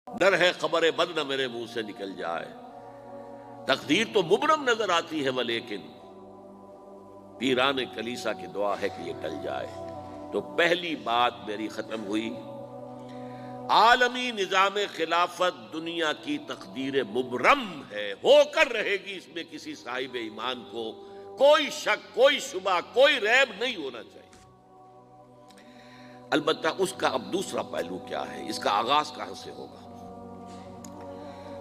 ڈر ہے خبر بد نہ میرے منہ سے نکل جائے، تقدیر تو مبرم نظر آتی ہے ولیکن پیران کلیسا کی دعا ہے کہ یہ ٹل جائے۔ تو پہلی بات میری ختم ہوئی، عالمی نظام خلافت دنیا کی تقدیر مبرم ہے، ہو کر رہے گی، اس میں کسی صاحب ایمان کو کوئی شک، کوئی شبہ، کوئی ریب نہیں ہونا چاہیے۔ البتہ اس کا اب دوسرا پہلو کیا ہے، اس کا آغاز کہاں سے ہوگا؟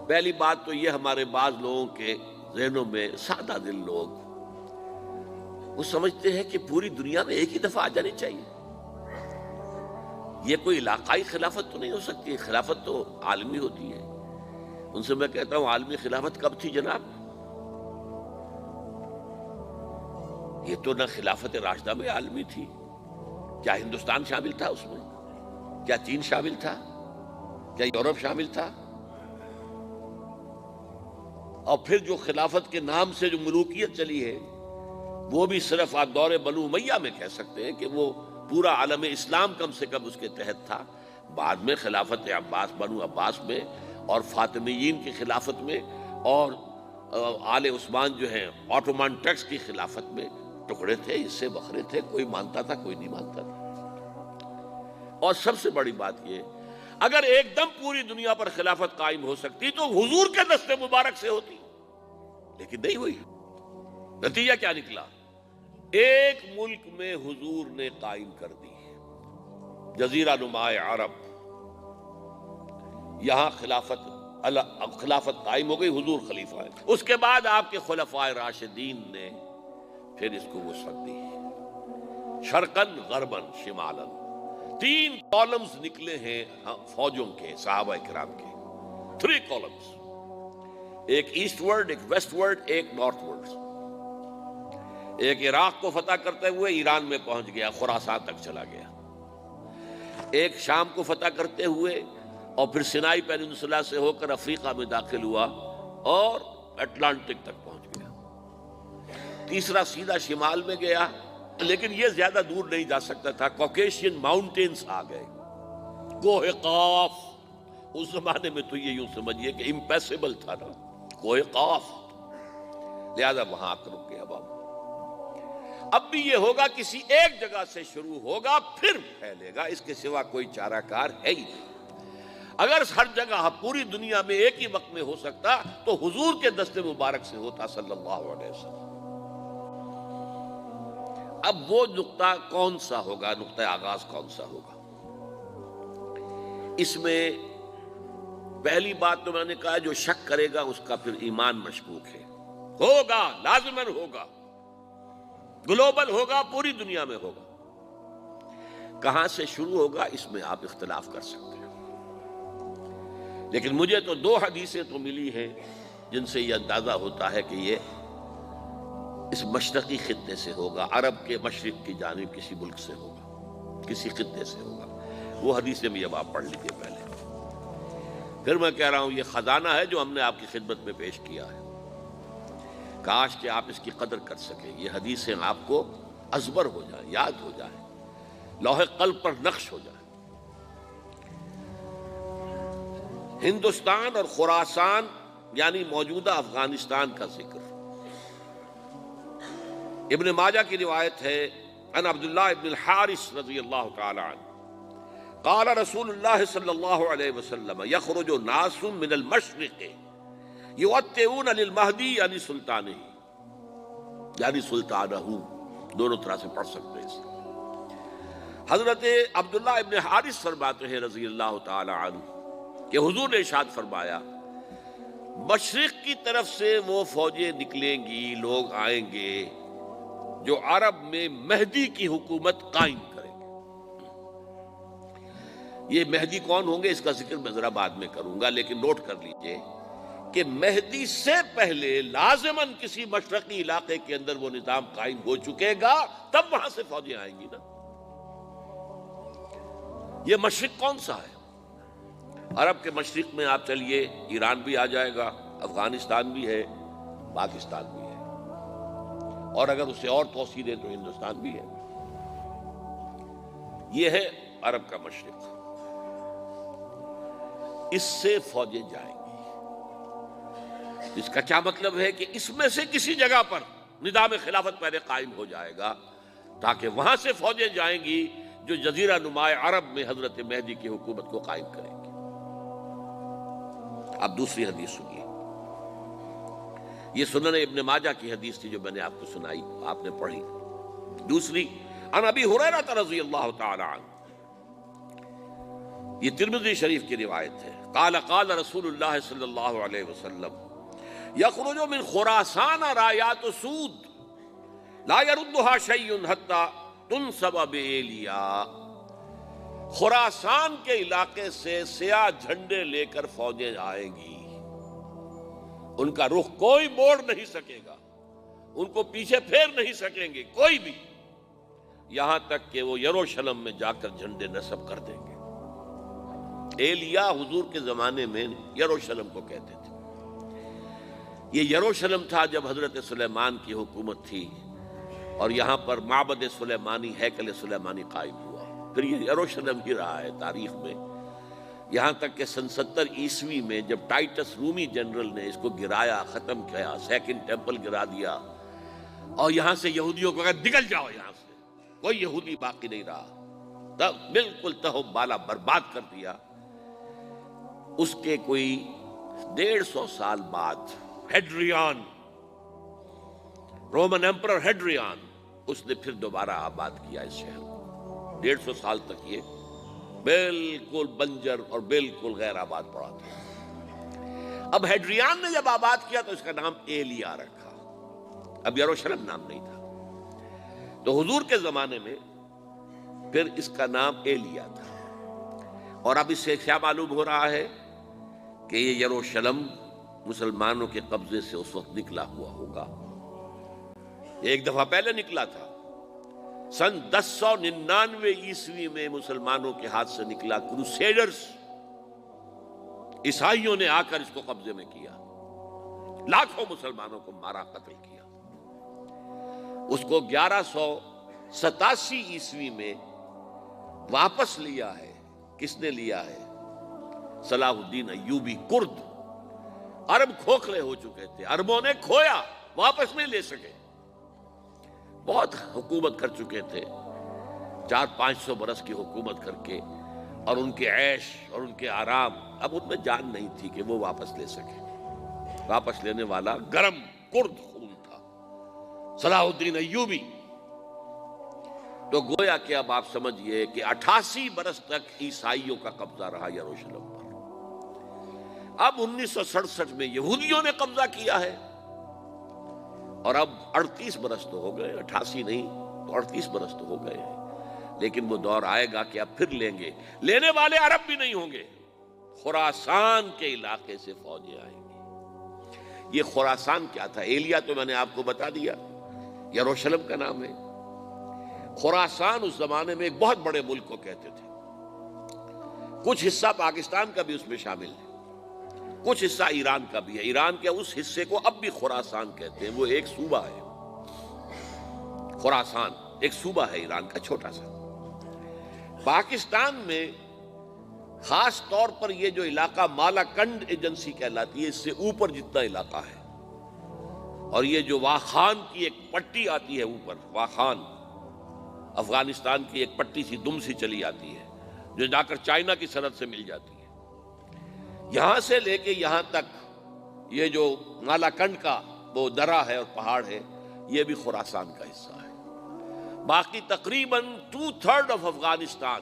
پہلی بات تو یہ، ہمارے بعض لوگوں کے ذہنوں میں، سادہ دل لوگ وہ سمجھتے ہیں کہ پوری دنیا میں ایک ہی دفعہ آ جانی چاہیے، یہ کوئی علاقائی خلافت تو نہیں ہو سکتی، خلافت تو عالمی ہوتی ہے۔ ان سے میں کہتا ہوں عالمی خلافت کب تھی جناب؟ یہ تو نہ خلافت راشدہ میں عالمی تھی، کیا ہندوستان شامل تھا اس میں؟ کیا چین شامل تھا؟ کیا یورپ شامل تھا؟ اور پھر جو خلافت کے نام سے جو ملوکیت چلی ہے، وہ بھی صرف آپ دور بنو امیہ میں کہہ سکتے ہیں کہ وہ پورا عالم اسلام کم سے کم اس کے تحت تھا۔ بعد میں خلافت عباس، بنو عباس میں اور فاطمیین کی خلافت میں اور آل عثمان جو ہیں آٹومان ٹرکس کی خلافت میں ٹکڑے تھے، اس سے بکھرے تھے، کوئی مانتا تھا، کوئی نہیں مانتا تھا۔ اور سب سے بڑی بات یہ، اگر ایک دم پوری دنیا پر خلافت قائم ہو سکتی تو حضور کے دست مبارک سے ہوتی، لیکن نہیں ہوئی۔ نتیجہ کیا نکلا؟ ایک ملک میں حضور نے قائم کر دی، جزیرہ نما عرب، یہاں خلافت قائم ہو گئی، حضور خلیفہ ہے۔ اس کے بعد آپ کے خلفائے راشدین نے پھر اس کو وسعت دی، شرقاً غرباً شمالاً، 3 کالمز نکلے ہیں فوجوں کے، صحابہ کرام کے، 3 کالمز، ایک ایسٹ ورڈ، ایک ویسٹ ورڈ، ایک نارتھ ورڈ۔ ایک عراق کو فتح کرتے ہوئے ایران میں پہنچ گیا، خراسان تک چلا گیا۔ ایک شام کو فتح کرتے ہوئے اور پھر سینائی پیننسولا سے ہو کر افریقہ میں داخل ہوا اور اٹلانٹک تک پہنچ گیا۔ تیسرا سیدھا شمال میں گیا، لیکن یہ زیادہ دور نہیں جا سکتا تھا، کوکیشین ماؤنٹینز آ گئے، کوہ قاف۔ اس زمانے میں تو یہ یوں سمجھیے کہ امپیسیبل تھا نا، کوہ قاف، لہذا وہاں آ کر رک گیا بابا۔ اب بھی یہ ہوگا، کسی ایک جگہ سے شروع ہوگا پھر پھیلے گا، اس کے سوا کوئی چارہ کار ہے ہی نہیں۔ اگر ہر جگہ پوری دنیا میں ایک ہی وقت میں ہو سکتا تو حضور کے دست مبارک سے ہوتا صلی اللہ علیہ وسلم۔ اب وہ نقطہ کون سا ہوگا، نقطہ آغاز کون سا ہوگا؟ اس میں پہلی بات تو میں نے کہا، جو شک کرے گا اس کا پھر ایمان مشکوک ہے۔ ہوگا، لازماً ہوگا، گلوبل ہوگا، پوری دنیا میں ہوگا۔ کہاں سے شروع ہوگا اس میں آپ اختلاف کر سکتے ہیں، لیکن مجھے تو 2 حدیثیں تو ملی ہیں جن سے یہ اندازہ ہوتا ہے کہ یہ اس مشرقی خطے سے ہوگا، عرب کے مشرق کی جانب کسی ملک سے ہوگا، کسی خطے سے ہوگا۔ وہ حدیثیں بھی اب آپ پڑھ لیجیے پہلے، پھر میں کہہ رہا ہوں یہ خزانہ ہے جو ہم نے آپ کی خدمت میں پیش کیا ہے، کاش کہ آپ اس کی قدر کر سکیں، یہ حدیثیں آپ کو ازبر ہو جائیں، یاد ہو جائیں، لوح قلب پر نقش ہو جائیں۔ ہندوستان اور خراسان یعنی موجودہ افغانستان کا ذکر ابن ماجہ کی روایت ہے، عن عبداللہ ابن الحارث رضی اللہ تعالی عنہ قال رسول اللہ صلی اللہ علیہ وسلم یخرج ناس من المشرق یوطئون للمہدی یعنی سلطانہ، یعنی سلطانہ، دونوں طرح سے پڑھ سکتے ہیں۔ حضرت عبداللہ ابن حارث فرماتے ہیں رضی اللہ تعالی عنہ کہ حضور نے ارشاد فرمایا، مشرق کی طرف سے وہ فوجیں نکلیں گی، لوگ آئیں گے جو عرب میں مہدی کی حکومت قائم کریں گے۔ یہ مہدی کون ہوں گے اس کا ذکر میں ذرا بعد میں کروں گا، لیکن نوٹ کر لیجئے کہ مہدی سے پہلے لازماً کسی مشرقی علاقے کے اندر وہ نظام قائم ہو چکے گا، تب وہاں سے فوجیں آئیں گی نا۔ یہ مشرق کون سا ہے؟ عرب کے مشرق میں آپ چلیے، ایران بھی آ جائے گا، افغانستان بھی ہے، پاکستان بھی ہے، اور اگر اسے اور توسیع دیں تو ہندوستان بھی ہے۔ یہ ہے عرب کا مشرق۔ اس سے فوجیں جائیں گی۔ اس کا کیا مطلب ہے کہ اس میں سے کسی جگہ پر نظام خلافت پہلے قائم ہو جائے گا تاکہ وہاں سے فوجیں جائیں گی جو جزیرہ نما عرب میں حضرت مہدی کی حکومت کو قائم کریں گی۔ اب دوسری حدیث سنیے، یہ سنن ابن ماجہ کی حدیث تھی جو میں نے آپ کو سنائی، آپ نے پڑھی۔ دوسری عن ابی ہریرہ رضی اللہ تعالی عنہ، یہ ترمذی شریف کی روایت ہے، قال قال رسول اللہ صلی اللہ علیہ وسلم یخرج من خراسان رایات سود لا يردها شیء حتی تنصب بإیلیا۔ خراسان کے علاقے سے سیاہ جھنڈے لے کر فوجیں آئیں گی، ان کا رخ کوئی موڑ نہیں سکے گا، ان کو پیچھے پھیر نہیں سکیں گے کوئی بھی، یہاں تک کہ وہ یروشلم میں جا کر جھنڈے نصب کر دیں گے۔ ایلیا حضور کے زمانے میں یروشلم کو کہتے تھے۔ یہ یروشلم تھا جب حضرت سلیمان کی حکومت تھی اور یہاں پر معبد سلیمانی، ہیکل سلیمانی قائم ہوا، پھر یہ یروشلم ہی رہا ہے تاریخ میں، یہاں تک کہ سن 70 عیسوی میں جب ٹائٹس رومی جنرل نے اس کو گرایا، ختم کیا، سیکنڈ ٹیمپل گرا دیا اور یہاں سے یہودیوں کو کہا نکل جاؤ یہاں سے، کوئی یہودی باقی نہیں رہا، تب بالکل تہو بالا برباد کر دیا۔ اس کے کوئی 150 سال بعد ہیڈریان، رومن ایمپرر ہیڈریان، اس نے پھر دوبارہ آباد کیا اس شہر کو۔ 150 سال تک یہ بالکل بنجر اور بالکل غیر آباد پڑا تھا۔ اب ہیڈریان نے جب آباد کیا تو اس کا نام ایلیا رکھا، اب یروشلم نام نہیں تھا، تو حضور کے زمانے میں پھر اس کا نام ایلیا تھا۔ اور اب اس سے کیا معلوم ہو رہا ہے کہ یہ یروشلم مسلمانوں کے قبضے سے اس وقت نکلا ہوا ہوگا، ایک دفعہ پہلے نکلا تھا، سن 1099 عیسوی میں مسلمانوں کے ہاتھ سے نکلا، کروسیڈرز عیسائیوں نے آ کر اس کو قبضے میں کیا، لاکھوں مسلمانوں کو مارا، قتل کیا۔ اس کو 1187 عیسوی میں واپس لیا ہے، کس نے لیا ہے؟ صلاح الدین ایوبی، کرد، عرب کھوکھلے ہو چکے تھے، عربوں نے کھویا، واپس نہیں لے سکے، بہت حکومت کر چکے تھے، 400-500 برس کی حکومت کر کے، اور ان کے عیش اور ان کے آرام، اب ان میں جان نہیں تھی کہ وہ واپس لے سکے۔ واپس لینے والا گرم کرد خون تھا، صلاح الدین ایوبی۔ تو گویا کہ اب آپ سمجھئے کہ 88 برس تک عیسائیوں کا قبضہ رہا یروشلم پر۔ اب 1967 میں یہودیوں نے قبضہ کیا ہے، اور اب 38 برس تو ہو گئے، 88 نہیں تو 38 برس تو ہو گئے ہیں، لیکن وہ دور آئے گا کہ اب پھر لیں گے، لینے والے عرب بھی نہیں ہوں گے، خراسان کے علاقے سے فوجیں آئیں گی۔ یہ خراسان کیا تھا؟ ایلیا تو میں نے آپ کو بتا دیا، یروشلم کا نام ہے۔ خراسان اس زمانے میں ایک بہت بڑے ملک کو کہتے تھے، کچھ حصہ پاکستان کا بھی اس میں شامل ہے، کچھ حصہ ایران کا بھی ہے، ایران کے اس حصے کو اب بھی خراسان کہتے ہیں، وہ ایک صوبہ ہے، خراسان ایک صوبہ ہے ایران کا چھوٹا سا۔ پاکستان میں خاص طور پر یہ جو علاقہ مالاکنڈ ایجنسی کہلاتی ہے، اس سے اوپر جتنا علاقہ ہے، اور یہ جو واخان کی ایک پٹی آتی ہے اوپر، واخان افغانستان کی ایک پٹی سی دم سی چلی آتی ہے جو جا کر چائنا کی سرحد سے مل جاتی ہے، یہاں سے لے کے یہاں تک یہ جو مالاکنڈ کا وہ درہ ہے اور پہاڑ ہے، یہ بھی خراسان کا حصہ ہے۔ باقی تقریباً 2/3 آف افغانستان